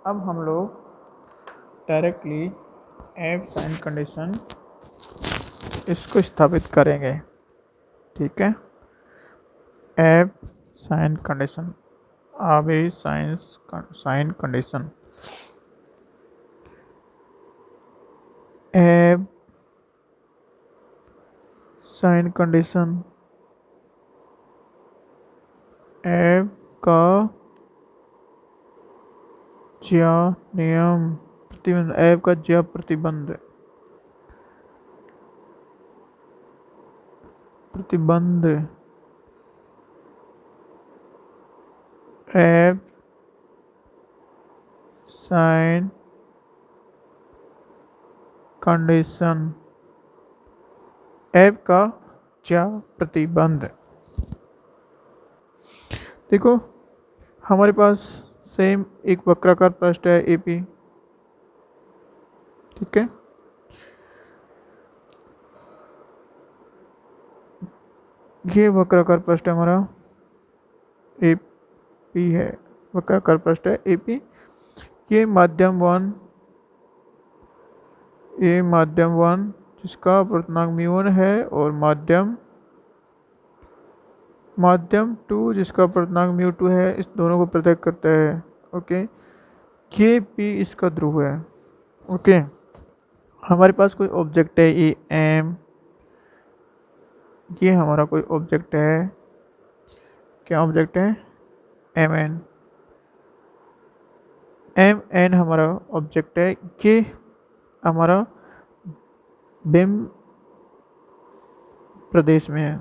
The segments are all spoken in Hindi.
अब हम लोग डायरेक्टली एफ साइन कंडीशन इसको स्थापित करेंगे। ठीक है, एफ साइन कंडीशन, अभी sine condition F sine condition F का ज्या नियम प्रतिबंध, एफ का ज्या प्रतिबंध एफ साइन कंडीशन एफ का ज्या प्रतिबंध। देखो हमारे पास सेम एक वक्राकार पृष्ठ है एपी। ठीक है, ये वक्राकार पृष्ठ हमारा एपी है, वक्राकार पृष्ठ है एपी। ये माध्यम वन जिसका अपर्तनांक μ1 है और माध्यम 2 जिसका अपर्तनांक μ2 है, इस दोनों को पृथक करता है। ओके, ये पी इसका ध्रुव है। ओके, हमारे पास कोई ऑब्जेक्ट है ये एम, ये हमारा कोई ऑब्जेक्ट है, क्या ऑब्जेक्ट है, एम एन हमारा ऑब्जेक्ट है। ये हमारा बिंब प्रदेश में है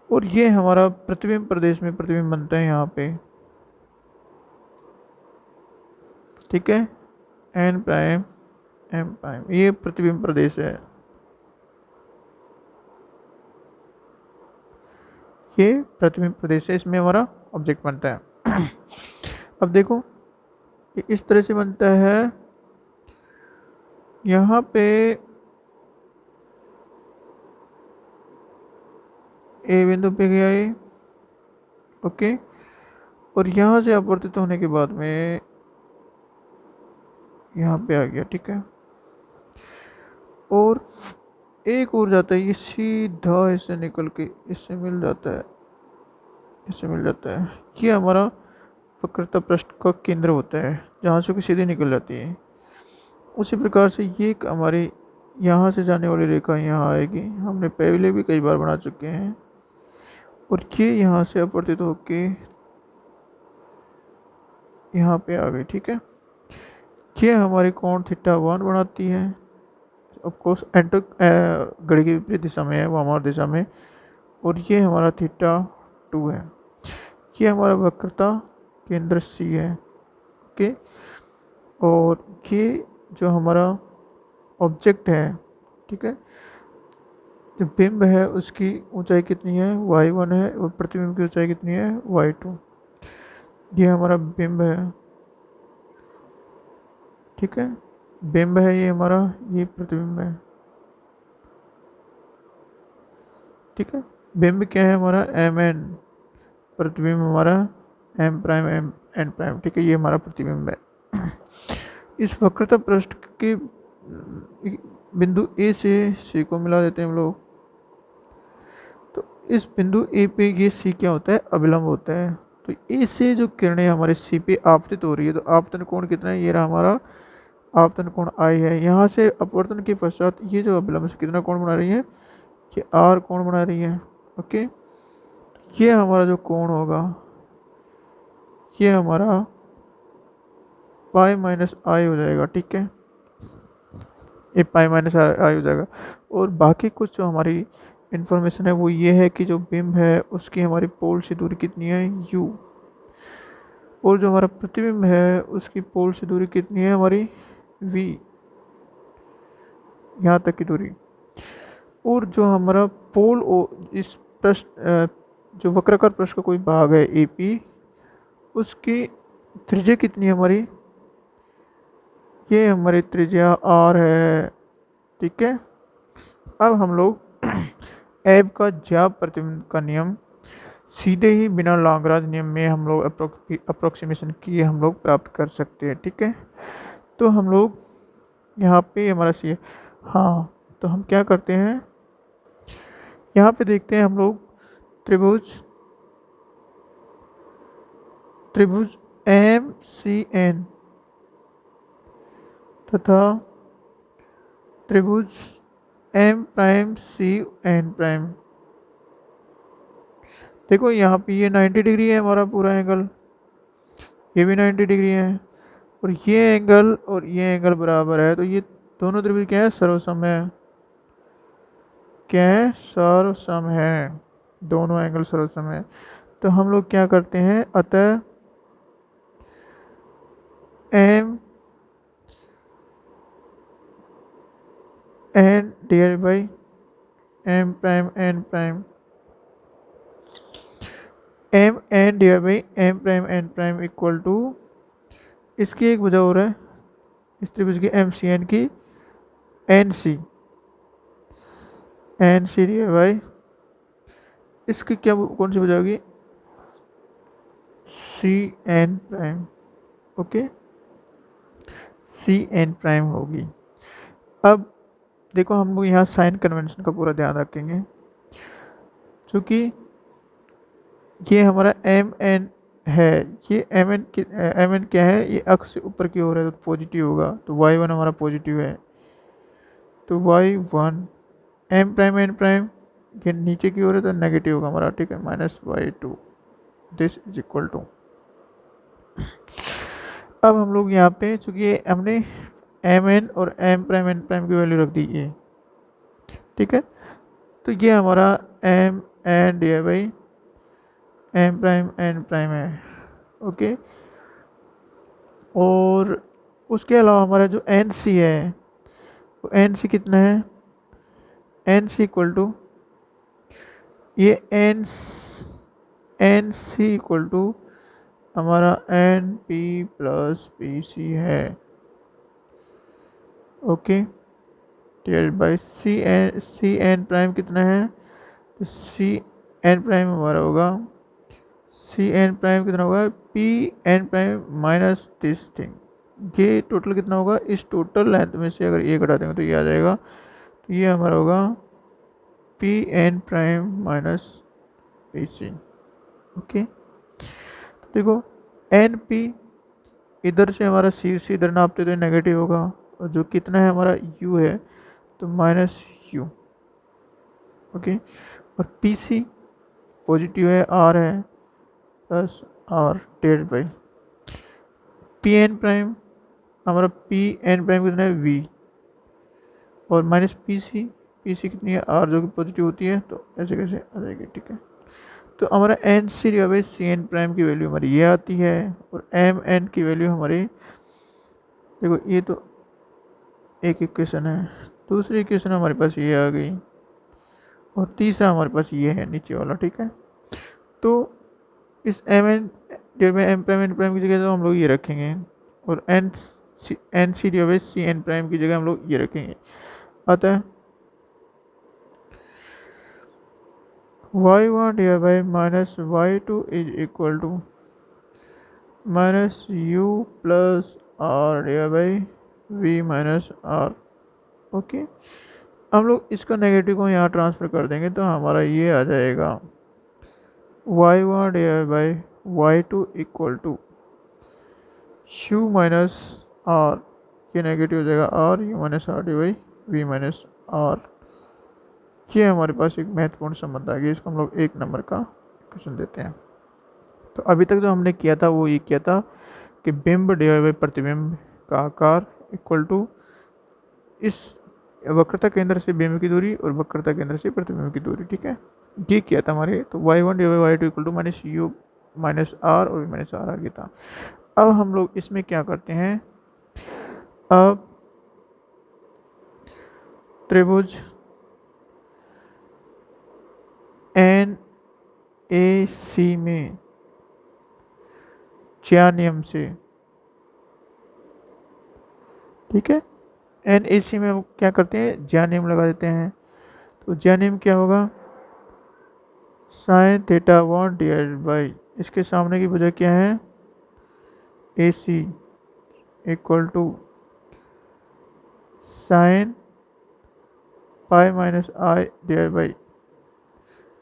और ये हमारा प्रतिबिंब प्रदेश में प्रतिबिंब बनता है यहाँ पे। ठीक है, एन प्राइम एम प्राइम, ये प्रतिबिंब प्रदेश है, ये प्रतिबिंब प्रदेश है, इसमें हमारा ऑब्जेक्ट बनता है। अब देखो ये इस तरह से बनता है, यहाँ पे ए बिंदु पे गया ये। ओके, और यहाँ से अपवर्तित होने के बाद में यहाँ पे आ गया। ठीक है, और एक और जाता है, ये सीधा इससे निकल के इससे मिल जाता है, इससे मिल जाता है। ये हमारा वक्रता पृष्ठ का केंद्र होता है जहाँ से सीधे निकल जाती है। उसी प्रकार से ये एक हमारी यहाँ से जाने वाली रेखा यहाँ आएगी, हमने पहले भी कई बार बना चुके हैं। और ये यहाँ से अपवर्तित होके यहाँ पे आ गई। ठीक है, ये हमारी कोण θ1 बनाती है। ऑफ कोर्स एंटर घड़ी की विपरीत दिशा में है, वो हमारी दिशा में। और ये हमारा θ2 है, ये हमारा वक्रता केंद्र सी है। ओके, और ये जो हमारा ऑब्जेक्ट है, ठीक है, जो बिंब है उसकी ऊंचाई कितनी है, y1 है, और प्रतिबिंब की ऊंचाई कितनी है, y2। ये हमारा बिंब है। ठीक है, बिंब है ये हमारा, ये प्रतिबिंब है। ठीक है, बिंब क्या है हमारा, एम एन, प्रतिबिंब हमारा M prime M N prime. ठीक है, ये हमारा प्रतिबिंब है। इस वक्रता पृष्ठ के बिंदु ए से सी को मिला देते हैं हम लोग। तो इस बिंदु ए पे ये सी क्या होता है, अभिलंब होता है। तो ए से जो किरणें हमारे सी पे आपतित हो रही है, तो आपतन कोण कितना है, ये रहा हमारा आपतन कोण आई है। यहाँ से अपवर्तन के पश्चात ये जो अभिलंब से कितना कोण बना रही है, ये आर कोण बना रही है। ओके, ये हमारा जो कोण होगा ये हमारा पाई माइनस आई हो जाएगा। ठीक है, ये पाई माइनस आई हो जाएगा। और बाकी कुछ जो हमारी इंफॉर्मेशन है वो ये है कि जो बिंब है उसकी हमारी पोल से दूरी कितनी है, u, और जो हमारा प्रतिबिंब है उसकी पोल से दूरी कितनी है, हमारी v, यहाँ तक की दूरी। और जो हमारा पोल इस पृष्ठ जो वक्राकार पृष्ठ का कोई भाग है AP, उसकी त्रिज्या कितनी है हमारी, ये हमारी त्रिज्या r है। ठीक है, अब हम लोग एब का ज्या प्रतिबिंब का नियम सीधे ही बिना लॉन्गरांज नियम में हम लोग अप्रोक्सीमेशन की हम लोग प्राप्त कर सकते हैं। ठीक है, तो हम लोग यहाँ पे हमारा सी, हाँ, तो हम क्या करते हैं, यहाँ पे देखते हैं हम लोग त्रिभुज त्रिभुज एम सी एन तथा त्रिभुज M prime C N prime. देखो यहाँ पे ये 90 डिग्री है हमारा पूरा एंगल, ये भी 90 डिग्री है, और ये एंगल बराबर है, तो ये दोनों त्रिभुज क्या है, सर्वसम है। क्या है, सर्वसम है, दोनों एंगल सर्वसम है। तो हम लोग क्या करते हैं, अतः M N divide by M prime N prime, M N divide by M prime N prime equal to, इसकी एक वजह और है, इस त्रिभुज की एम सी एन की एन सी डिवाइड बाई, इसकी क्या कौन सी वजह होगी, C N prime. Okay, C N prime होगी। अब देखो हम लोग यहाँ साइन कन्वेंशन का पूरा ध्यान रखेंगे, क्योंकि ये हमारा एम एन है, ये एम एन क्या है, ये अक्ष से ऊपर की ओर है तो पॉजिटिव होगा, तो वाई वन हमारा पॉजिटिव है, तो Y one M prime N prime ये नीचे की ओर है तो नेगेटिव होगा हमारा। ठीक है, minus Y two, this is equal to. अब हम लोग यहाँ पे चूंकि हमने एम एन और एम प्राइम एन प्राइम की वैल्यू रख दी है, ठीक है, तो ये हमारा M N D by M prime N prime है। ओके, और उसके अलावा हमारा जो एन सी है, वो एन सी कितना है, एन सी इक्वल टू, ये एन सी इक्वल टू हमारा N P plus P C है। Okay, divide by C N prime कितना है, तो सी एन प्राइम हमारा होगा, सी एन प्राइम कितना होगा, P N prime minus this thing, ये टोटल कितना होगा, इस टोटल लेंथ में से अगर ये घटा देंगे तो ये आ जाएगा, तो ये हमारा होगा P N prime minus P C. Okay, तो देखो एन पी इधर से हमारा सी सी इधर नापते तो नेगेटिव होगा, और जो कितना है हमारा यू है तो माइनस यू। ओके, और पी सी पॉजिटिव है, आर है, plus R divide by P N prime, हमारा पी एन प्राइम कितना है वी, और माइनस पी सी कितनी है आर जो कि पॉजिटिव होती है, तो ऐसे कैसे आ जाएगी। ठीक है, तो हमारा N C divide by C N prime की वैल्यू हमारी ये आती है, और एम एन की वैल्यू हमारी, देखो ये तो एक इक्वेशन है, दूसरी इक्वेशन हमारे पास ये आ गई, और तीसरा हमारे पास ये है नीचे वाला। ठीक है, तो इस M N M prime N prime की जगह तो हम लोग ये रखेंगे, और N C divide by C N prime की जगह हम लोग ये रखेंगे, अतः Y one divide by minus Y two is equal to minus U plus R divide by V minus R. Okay, हम लोग इसका नेगेटिव को यहाँ ट्रांसफर कर देंगे तो हमारा ये आ जाएगा Y one divide by Y two equal to U minus R, ये नेगेटिव हो जाएगा R U minus R D by V minus R. ये हमारे पास एक महत्वपूर्ण संबंध आ गया, इसको हम लोग 1 नंबर का क्वेश्चन देते हैं। तो अभी तक जो हमने किया था वो ये किया था कि बिंब डिवाइड बाई प्रतिबिंब का आकार इक्वल टू इस वक्रता केंद्र से बिंब की दूरी और वक्रता केंद्र से प्रतिबिंब की दूरी। ठीक है, ये किया था हमारे, तो Y one divide Y two equal to minus U minus R और माइनस आर आ गया था। अब हम लोग इसमें क्या करते हैं, अब त्रिभुज एन ए सी में ज्या नियम से, ठीक है, एन ए सी में हम क्या करते हैं, ज्या नियम लगा देते हैं। तो ज्या नियम क्या होगा, sine theta one divide by, इसके सामने की वजह क्या है, A C equal to sine pi minus I divide by,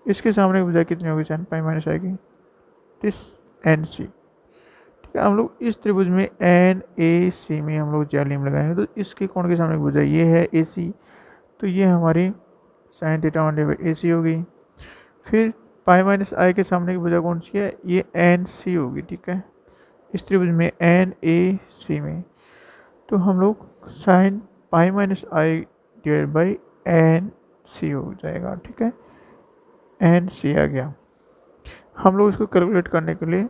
इसके सामने की वजह कितनी होगी, साइन पाई माइनस आई की, दिस एन सी। ठीक है, हम लोग इस त्रिभुज में एन ए सी में हम लोग जालिम लगाएंगे, तो इसके कोण के सामने की वजह ये है ए सी, तो ये हमारी sine theta one divide by A C होगी। फिर पाई माइनस आई के सामने की वजह कौन सी है, ये एन सी होगी। ठीक है, इस त्रिभुज में एन ए सी में, तो हम लोग sine pi minus I divide by N C हो जाएगा। ठीक है, एन सी आ गया। हम लोग इसको कैलकुलेट करने के लिए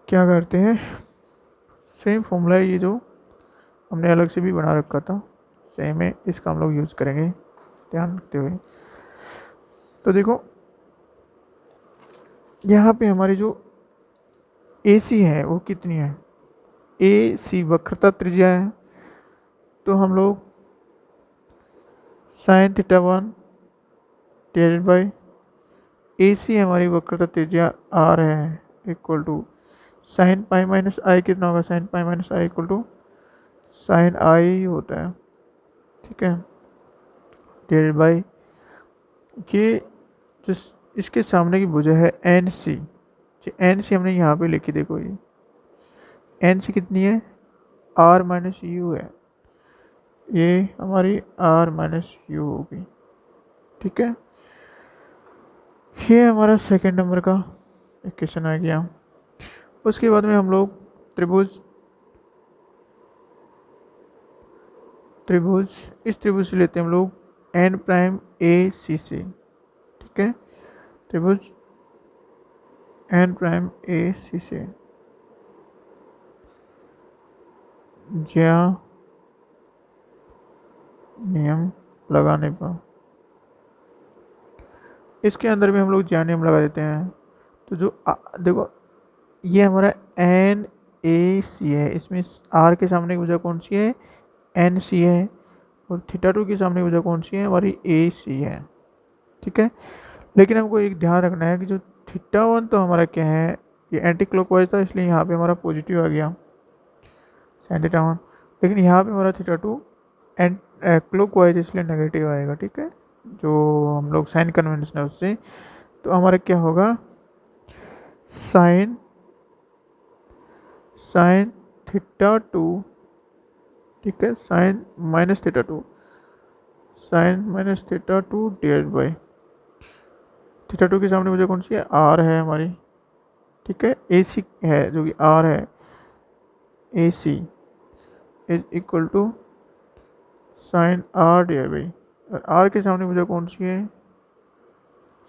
क्या करते हैं, सेम फॉर्मूला है ये जो हमने अलग से भी बना रखा था, सेम है, इसका हम लोग यूज़ करेंगे ध्यान रखते हुए। तो देखो यहाँ पे हमारी जो ए सी है वो कितनी है, ए सी वक्रता त्रिज्या है, तो हम लोग sine theta one divided by A C हमारी वक्रता त्रिज्या आर है equal to sine pi minus I कितना होगा, sine pi minus I equal to sine I होता है। ठीक है, डिवाइडेड बाई ये जो इसके सामने की भुजा है एन सी, एन सी हमने यहाँ पे लिखी, देखो ये एन सी कितनी है, आर माइनस यू है, ये हमारी आर माइनस यू होगी। ठीक है, ये हमारा सेकेंड नंबर का इक्वेशन आ गया। उसके बाद में हम लोग त्रिभुज इस त्रिभुज से लेते हैं हम लोग एन प्राइम ए सी से। ठीक है, त्रिभुज एन प्राइम ए सी से ज्या नियम लगाने पर, इसके अंदर भी हम लोग ज्या नियम लगा देते हैं। तो जो देखो ये हमारा एन ए सी है, इसमें आर के सामने की वजह कौन सी है, एन सी है, और थीटा टू के सामने की वजह कौन सी है, हमारी ए सी है। ठीक है, लेकिन हमको एक ध्यान रखना है कि जो थीटा वन तो हमारा क्या है, ये एंटी क्लॉकवाइज था, इसलिए यहाँ पे हमारा पॉजिटिव आ गया साइन थीटा वन, लेकिन यहाँ पे हमारा थीटा टू एंड क्लॉकवाइज इसलिए नेगेटिव आएगा। ठीक है, जो हम लोग साइन कन्वेंशन है उससे, तो हमारा क्या होगा, साइन थीटा टू, ठीक है, sine minus theta two divide by theta two के सामने मुझे कौन सी है, आर है हमारी। ठीक है, ए सी है जो कि आर है, A C is equal to sine R divide by, और आर के सामने मुझे कौन सी है,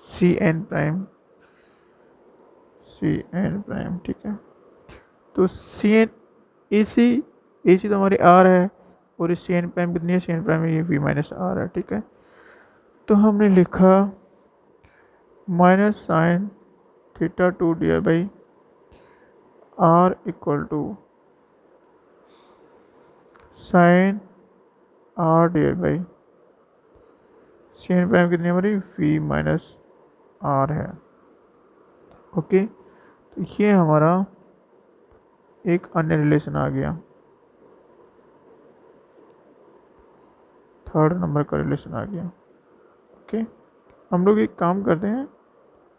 सी एन प्राइम। ठीक है, तो सी एन ए सी तो हमारी आर है, और सी एन प्राइम कितनी है, सी एन प्राइम ये वी माइनस आर है। ठीक है, तो हमने लिखा minus sine theta two divide by R equal to sine R divide by C N prime कितनी हमारी वी माइनस आर है। ओके, तो ये हमारा एक अन्य रिलेशन आ गया, थर्ड नंबर का रिलेशन आ गया। ओके, हम लोग एक काम करते हैं,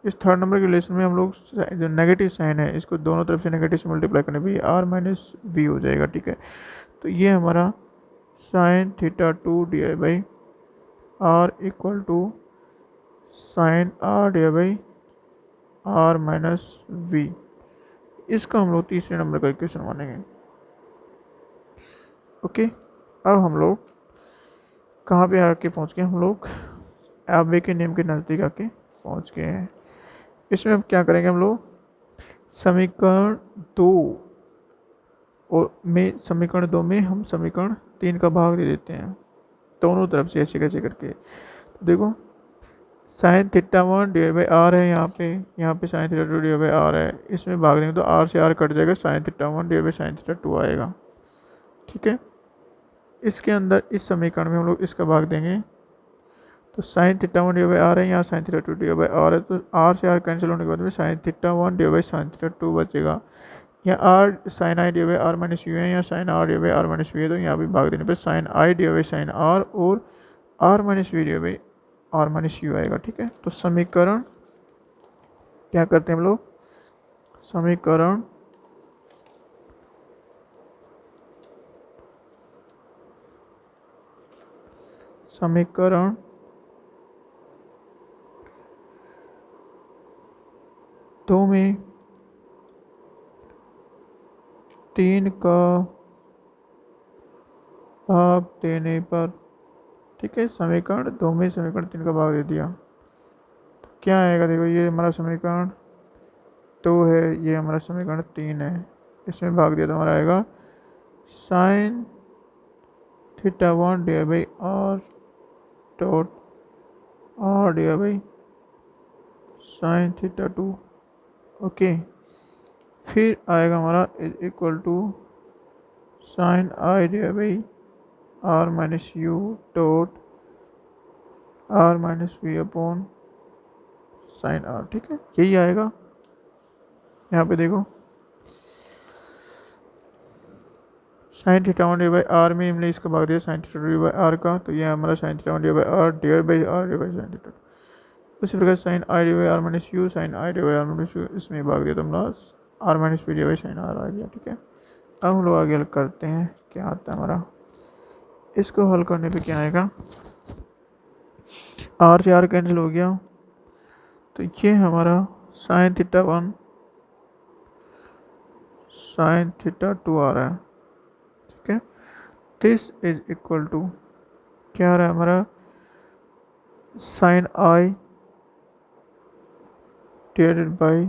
इस थर्ड नंबर के रिलेशन में हम लोग जो नेगेटिव साइन है इसको दोनों तरफ से नेगेटिव से मल्टीप्लाई करने पर आर माइनस वी हो जाएगा। ठीक है, तो ये हमारा sine theta two divide by R equal to sine R divide by R minus V, इसका हम लोग तीसरे नंबर का इक्वेशन मानेंगे। ओके, अब हम लोग कहाँ पे आके पहुँच गए, हम लोग एबे के नियम के नज़दीक आके पहुँच गए हैं। इसमें अब क्या करेंगे, हम लोग समीकरण दो में हम समीकरण 3 का भाग दे देते हैं दोनों तरफ से, ऐसे कैसे करके। तो देखो sine theta one divide by R है, यहाँ पे sine theta two divide by R है, इसमें भाग देंगे तो आर से आर कट जाएगा, sine theta one divide by sine theta two आएगा। ठीक है, इसके अंदर इस समीकरण में हम लोग इसका भाग देंगे तो sine theta 1 divide by R है, यहाँ sine theta 2 divide by R है, तो आर से आर कैंसिल होने के बाद में sine theta 1 divide by sine theta 2 बचेगा। यहाँ R sine I divide by R minus U है, यहाँ sine R divide by R minus V है, तो यहाँ भी भाग देने पर sine I divide by sine R और R minus V divide by R minus U आएगा। ठीक है, तो समीकरण क्या करते हैं हम लोग, समीकरण समीकरण दो में 3 का भाग देने पर, ठीक है, समीकरण 2 में समीकरण 3 का भाग दे दिया तो क्या आएगा, देखो ये हमारा समीकरण 2 है, ये हमारा समीकरण 3 है, इसमें भाग दिया तो हमारा आएगा sine theta 1 divide by R dot R divide by sine theta 2। Okay, फिर आएगा हमारा is equal to sine I divide by R minus U dot R minus V upon sine R. ठीक है, यही आएगा। यहाँ पे देखो sine theta 1 divide by R में हमने इसका भाग दिया sine theta 2 divide by R का, तो ये हमारा sine theta 1 divide by R divide by R divide by sine theta. उसी प्रकार sine I divide R minus U, sine I divide R minus U, इसमें भाग दिया तो हमारा R minus V divide sine R आ गया। ठीक है, अब हम लोग आगे हल करते हैं, क्या आता है हमारा, इसको हल करने पे क्या आएगा, आर से आर कैंसिल हो गया, तो ये हमारा साइन थीटा 1 साइन थीटा 2 आ रहा है। ठीक है, दिस इज इक्वल टू क्या आ रहा है हमारा, sine I divided by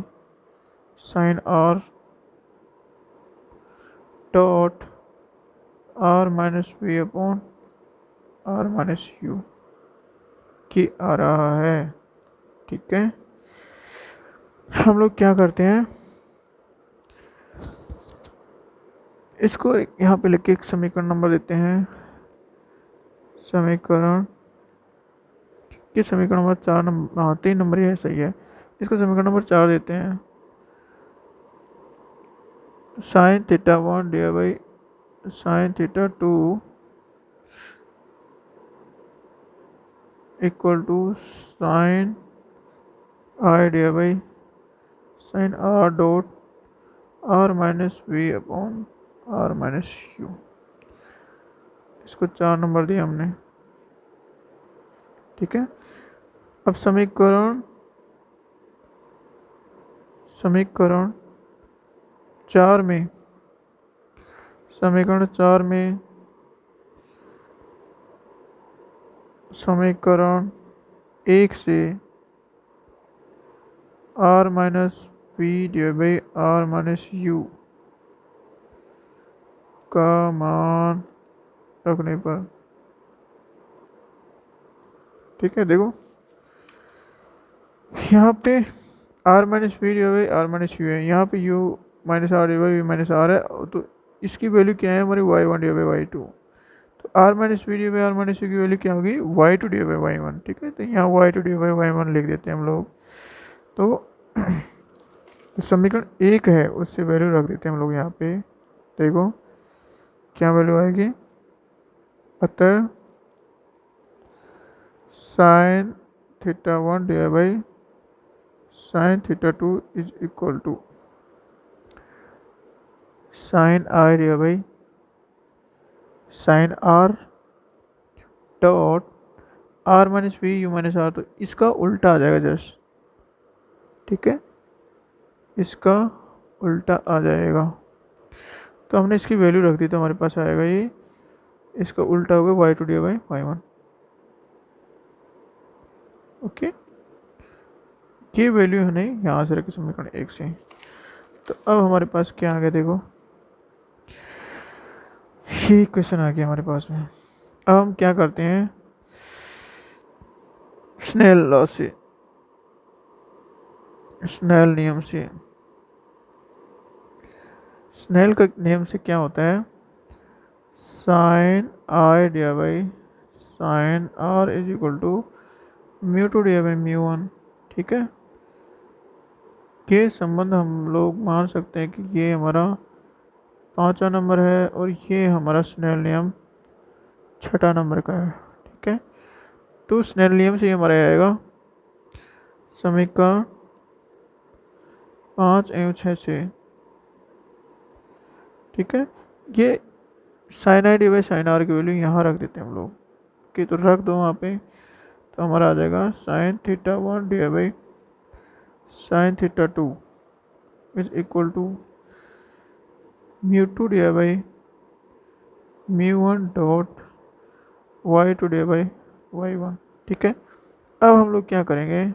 sine R dot R minus V upon R minus U की आ रहा है। ठीक है, हम लोग क्या करते हैं, इसको यहाँ पे लिख के एक समीकरण नंबर देते हैं, समीकरण ये समीकरण नंबर 4 नंबर, हाँ 3 नंबर ही है, सही है, इसका समीकरण नंबर 4 देते हैं, sine theta 1 divide by sine theta 2 equal to sine I divide by sine R dot R minus V upon R minus U, इसको 4 नंबर दिया हमने। ठीक है, अब समीकरण 4 में समीकरण 4 में समीकरण 1 से R minus V divide by R minus U का मान रखने पर, ठीक है, देखो यहाँ पे R minus V divide by R minus U है, यहाँ पे U minus R divide V minus R है, तो इसकी वैल्यू क्या है हमारी y1 डिवाइड बाई y2, तो R minus V divide by R minus U की वैल्यू क्या होगी y2 डिवाइड बाई y1। ठीक है, तो यहाँ y2 डिवाइड बाई y1 लिख देते हैं हम लोग, तो समीकरण 1 है उससे वैल्यू रख देते हैं हम लोग यहाँ पे, देखो क्या वैल्यू आएगी, अतः sine theta 1 divide by sine theta 2 is equal to sine I divide by sine R dot R minus V U minus R, तो इसका उल्टा आ जाएगा जस्ट। ठीक है, इसका उल्टा आ जाएगा, तो हमने इसकी वैल्यू रख दी तो हमारे पास आएगा ये, इसका उल्टा होगा y2 divide by y1। Okay, ये वैल्यू है नहीं यहाँ से रखे समीकरण 1 से, तो अब हमारे पास क्या आ गया, देखो ये क्वेश्चन आ गया हमारे पास में। अब हम क्या करते हैं, स्नेल लॉ से, स्नेल नियम से, स्नेल का नियम से क्या होता है, sine I divide by sine R is equal to mu two divide by mu one. ठीक है, ये संबंध हम लोग मान सकते हैं कि ये हमारा 5वां नंबर है और ये हमारा स्नेल नियम 6 नंबर का है। ठीक है, तो स्नेल नियम से ये हमारा आएगा समीकरण 5 एवं 6 से। ठीक है, ये sine I divide sine R की वैल्यू यहाँ रख देते हैं हम लोग कि, तो रख दो वहाँ पे, तो हमारा आ जाएगा sine theta 1 divide by sine theta 2 is equal to mu two divide by mu one dot Y two divide by Y one. ठीक है, अब हम लोग क्या करेंगे,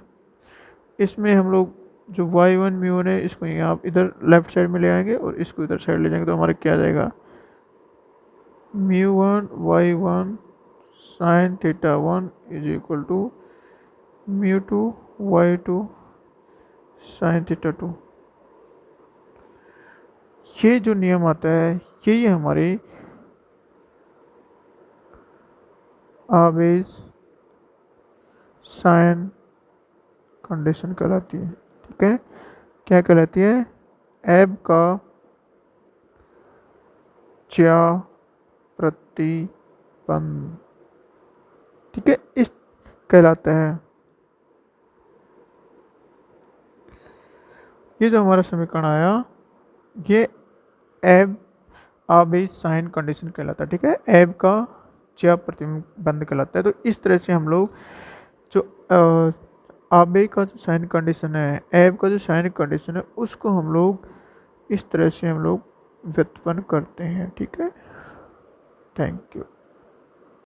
इसमें हम लोग जो वाई वन म्यू वन है इसको यहाँ इधर लेफ्ट साइड में ले आएंगे और इसको इधर साइड ले जाएंगे, तो हमारा क्या आ जाएगा mu one Y one sine theta 1 is equal to mu two Y two sine theta 2। ये जो नियम आता है यही हमारी आवेश साइन कंडीशन कहलाती है। ठीक है, क्या कहलाती है, एब का च्या प्रतिबंध। ठीक है, इस कहलाता है। ये जो हमारा समीकरण आया ये एब आवेश साइन कंडीशन कहलाता है। ठीक है, एब का च्या प्रतिबंध कहलाता है। तो इस तरह से हम लोग जो आवेश का जो साइन कंडीशन है, एब का जो साइन कंडीशन है, उसको हम लोग इस तरह से हम लोग व्युत्पन्न करते हैं। ठीक है, थैंक यू।